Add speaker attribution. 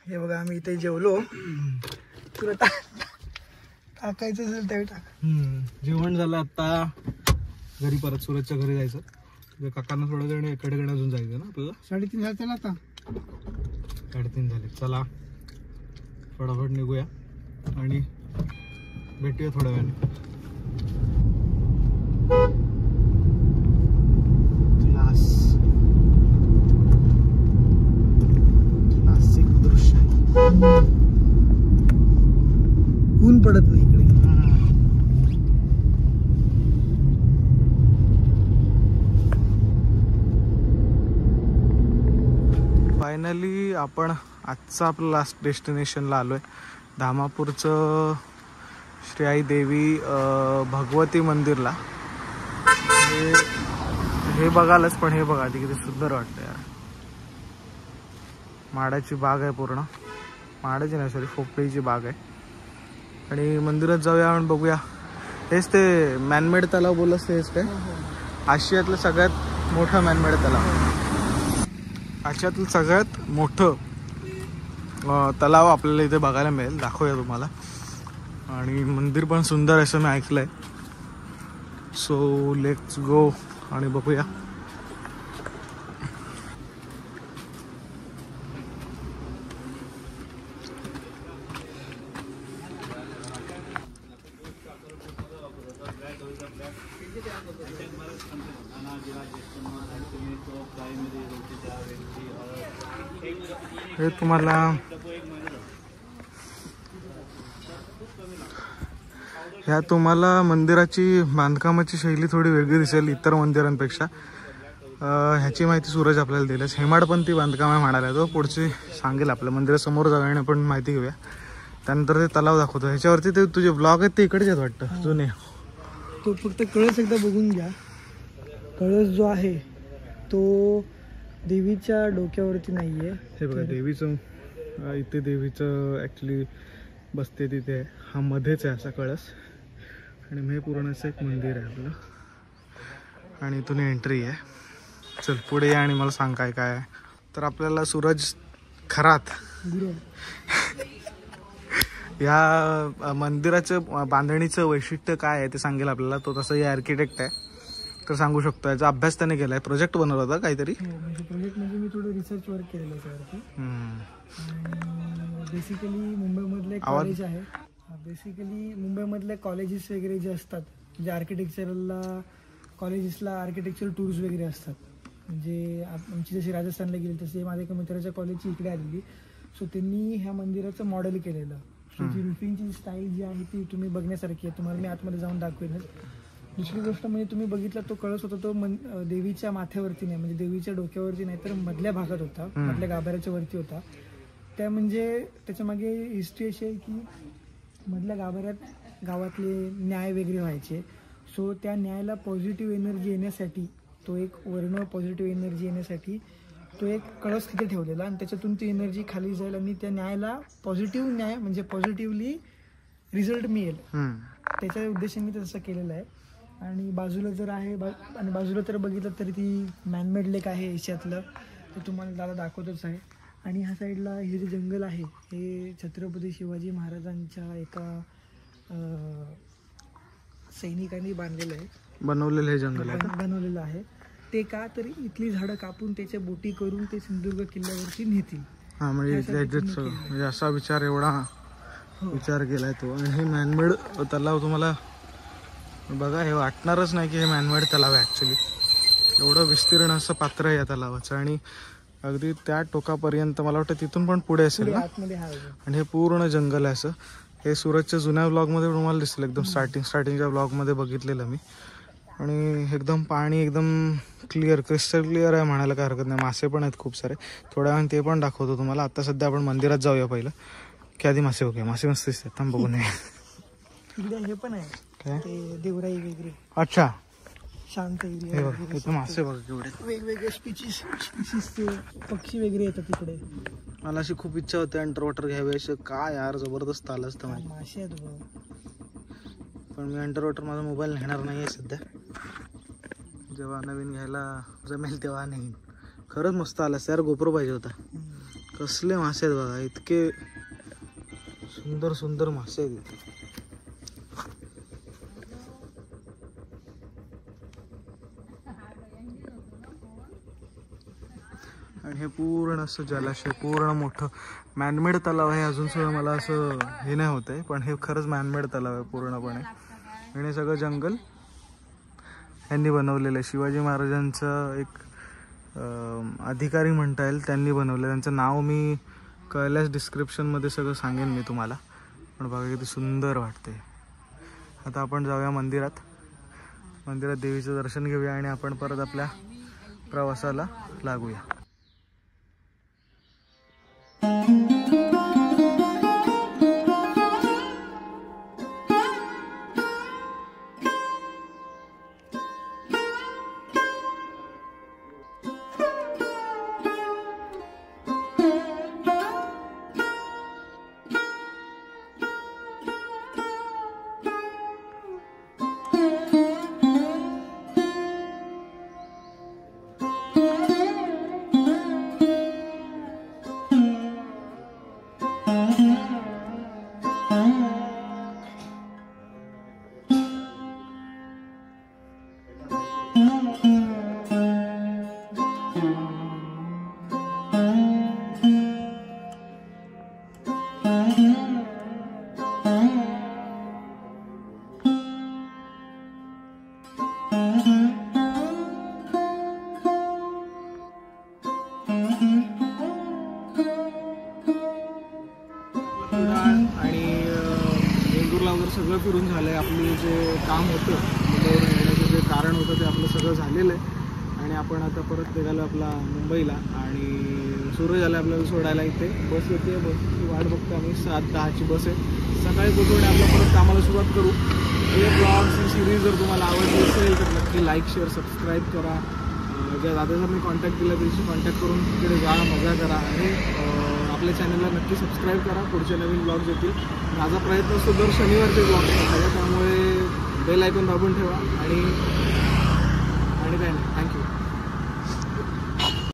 Speaker 1: हे बघा आम्ही इथे जेवलो. तुला टाकायचं असेल त्यावेळी टाक.
Speaker 2: जेवण झालं आता. घरी परत सूरजच्या घरी जायचं. काकांना थोड्या वेळ इकडे अजून जायचं ना आपल्याला.
Speaker 1: 3:30 झाले ना आता.
Speaker 2: 3:30 झाले. चला फटाफट निघूया आणि भेटूया थोड्या वेळाने.
Speaker 1: क्लासिक दृश्य ऊन पडत नाही इकडे.
Speaker 2: फायनली आपण आजचा आपलं लास्ट डेस्टिनेशनला आलोय. धामापूरचं श्री आई देवी भगवती मंदिरला. हे बघालच, पण हे बघा किती सुंदर वाटतं यार. माडाची बाग आहे पूर्ण. माडाची नाही सॉरी, पोपळीची बाग आहे. आणि मंदिरात जाऊया आणि बघूया. हेच ते मॅनमेड तलाव बोलस ते हेच काय? आशियातलं सगळ्यात मोठं मॅनमेड तलाव. आशियातलं सगळ्यात मोठं तलाव आपल्याला इथे बघायला मिळेल. दाखवूया तुम्हाला. आणि मंदिर पण सुंदर आहे असं मी ऐकलंय. सो लेट्स गो आणि बघूया. हे तुम्हाला मंदिराची बांधकामाची शैली थोडी वेगळी दिसेल इतर मंदिरांपेक्षा. ह्याची माहिती सूरज आपल्याला दिलंच. हेमाडपंथी बांधकाम आहे म्हणाला तो. पुढची सांगेल आपल्या मंदिरासमोर जाऊया आणि पण माहिती घेऊया. त्यानंतर ते तलाव दाखवतो. ह्याच्यावरती ते तुझे ब्लॉग आहेत ते इकडेच आहेत वाटतं जुने.
Speaker 1: तो फक्त कळस एकदा बघून घ्या. कळस जो आहे तो देवीच्या डोक्यावरती नाहीये.
Speaker 2: हे बघा देवीचं इथे देवीचं ॲक्च्युली बसते तिथे. हा मध्येच आहे असा कळस. आणि हे पूर्ण असं एक मंदिर आहे आपलं. आणि इथून एंट्री आहे. चल पुढे या आणि मला सांग काय काय आहे. तर आपल्याला सूरज खरात या मंदिराचं बांधणीचं वैशिष्ट्य काय आहे ते सांगेल आपल्याला. तो तसं या आर्किटेक्ट आहे तर सांगू शकतो. याचा अभ्यास त्याने केलाय. प्रोजेक्ट बनवला होता काहीतरी.
Speaker 1: प्रोजेक्ट म्हणजे मी थोडं रिसर्च वर्क केलेलं त्यावरती. बेसिकली मुंबईमधले कॉलेज आहे. बेसिकली मुंबईमधले कॉलेजेस वगैरे जे असतात म्हणजे आर्किटेक्चरला कॉलेजेसला आर्किटेक्चर टूर्स वगैरे असतात. म्हणजे आमची जशी राजस्थानला गेली तसे माझ्या एका मित्राच्या कॉलेजची इकडे आलेली. सो त्यांनी ह्या मंदिराचं मॉडेल केलेलं. सो जी रुफिंगची स्टाईल जी आहे ती तुम्ही बघण्यासारखी आहे. तुम्हाला मी आतमध्ये जाऊन दाखवेनच. दुसरी गोष्ट म्हणजे तुम्ही बघितला तो कळस होता तो देवीच्या माथ्यावरती नाही म्हणजे देवीच्या डोक्यावरती नाही तर मधल्या भागात होता. मधल्या गाभाऱ्याच्या वरती होता. त्या म्हणजे त्याच्या मागे हिस्ट्री अशी आहे की मधल्या गाभाऱ्यात गावातले न्याय वगैरे व्हायचे. सो त्या न्यायाला पॉझिटिव्ह एनर्जी येण्यासाठी तो एक वर्ण पॉझिटिव्ह एनर्जी येण्यासाठी तो एक कळस तिथे ठेवलेला. आणि त्याच्यातून ती एनर्जी खाली जाईल आणि त्या न्यायाला पॉझिटिव्ह न्याय म्हणजे पॉझिटिव्हली रिझल्ट मिळेल. त्याच्या उद्देशाने तसं केलेलं आहे. आणि बाजूला जर आहे आणि बाजूला तर बघितलं तरी ती मॅनमेड लेक आहे एशियातलं. ते तुम्हाला दादा दाखवतच आहे. आणि ह्या साईडला हे जे जंगल आहे हे छत्रपती शिवाजी महाराजांच्या एका सैनिकांनी बांधलेलं आहे.
Speaker 2: बनवलेलं हे जंगल
Speaker 1: बनवलेलं आहे. ते का तर इथली झाडं कापून त्याच्या बोटी करून ते सिंधुदुर्ग किल्ल्यावरती नेतील.
Speaker 2: हा म्हणजे असा विचार एवढा विचार केलाय तो. आणि हे मॅनमेड तलाव तुम्हाला बघा हे वाटणारच नाही की हे मॅनमेड तलाव आहे. ॲक्च्युली एवढं विस्तीर्ण असं पात्र आहे या तलावाचं. आणि अगदी त्या टोकापर्यंत मला वाटतं तिथून पण पुढे असेल ना. आणि हे पूर्ण जंगल आहे असं. हे सूरजच्या जुन्या ब्लॉगमध्ये तुम्हाला दिसेल. एकदम स्टार्टिंगच्या ब्लॉगमध्ये बघितलेलं मी. आणि एकदम पाणी एकदम क्लिअर क्रिस्टल क्लिअर आहे म्हणायला काय हरकत नाही. मासे पण आहेत खूप सारे. थोड्या वेळाने ते पण दाखवतो तुम्हाला. आता सध्या आपण मंदिरात जाऊया पहिलं की आधी मासे ओके. मासे मस्त दिसतात. थांब बघू नये.
Speaker 1: हे पण आहे काय देवराई वगैरे.
Speaker 2: अच्छा
Speaker 1: शांत एरिया.
Speaker 2: इथं मासे बघा केवढे
Speaker 1: वेगवेगळे स्पीशीसचे पक्षी वगैरे येतात तिकडे.
Speaker 2: मला अशी खूप इच्छा होते अंडर वॉटर घ्यावी अशी. काय यार जबरदस्त आलं असतं.
Speaker 1: मासे आहेत बघ.
Speaker 2: पण मी अंडर वॉटर माझा मोबाईल नेणार नाही आहे सध्या. जेव्हा नवीन घ्यायला जमेल तेव्हा नाही. खरंच मस्त आलं यार. गोप्रो पाहिजे होता. कसले मासे आहेत बघा, इतके सुंदर सुंदर मासे आहेत इथे. आणि हे पूर्ण असं जलाशय, पूर्ण मोठं मॅनमेड तलाव आहे. अजून सुद्धा मला असं हे नाही होत आहे, पण हे खरंच मॅनमेड तलाव आहे पूर्णपणे. आणि हे सगळं जंगल यांनी बनवलेलं आहे. शिवाजी महाराजांचं एक अधिकारी म्हणता येईल, त्यांनी बनवलं. त्यांचं नाव मी कळल्यास डिस्क्रिप्शनमध्ये सगळं सांगेन मी तुम्हाला. पण बघा किती सुंदर वाटते. आता आपण जाऊया मंदिरात. मंदिरात देवीचं दर्शन घेऊया आणि आपण परत आपल्या प्रवासाला लागूया. आणि वेंगुर्ला वगैरे सगळं फिरून झालं आहे. आपली जे काम होतं, मुंबईवर येण्याचं जे कारण होतं ते आपलं सगळं झालेलं आहे. आणि आपण आता परत निघालो आपला मुंबईला. आणि सूरज आला आपल्याला सोडायला. इथे बस येते, बसची वाट बघतो आम्ही. 7:10ची बस आहे. सकाळी पोहोचू आणि आपलं परत कामाला सुरुवात करू. हे ब्लॉग्स, ही सिरीज जर तुम्हाला आवडली असेल तर नक्की लाईक, शेअर, सबस्क्राईब करा. ज्या दादाचा मी कॉन्टॅक्ट दिला त्याची कॉन्टॅक्ट करून तिकडे जा, मजा करा. आणि आपल्या चॅनलला नक्की सबस्क्राईब करा. पुढचे नवीन ब्लॉग्स येतील. माझा प्रयत्न असतो दर शनिवारचे ब्लॉग टाकायचा, त्यामुळे बेल आयकॉन दाबून ठेवा. आणि काय नाही, थँक्यू.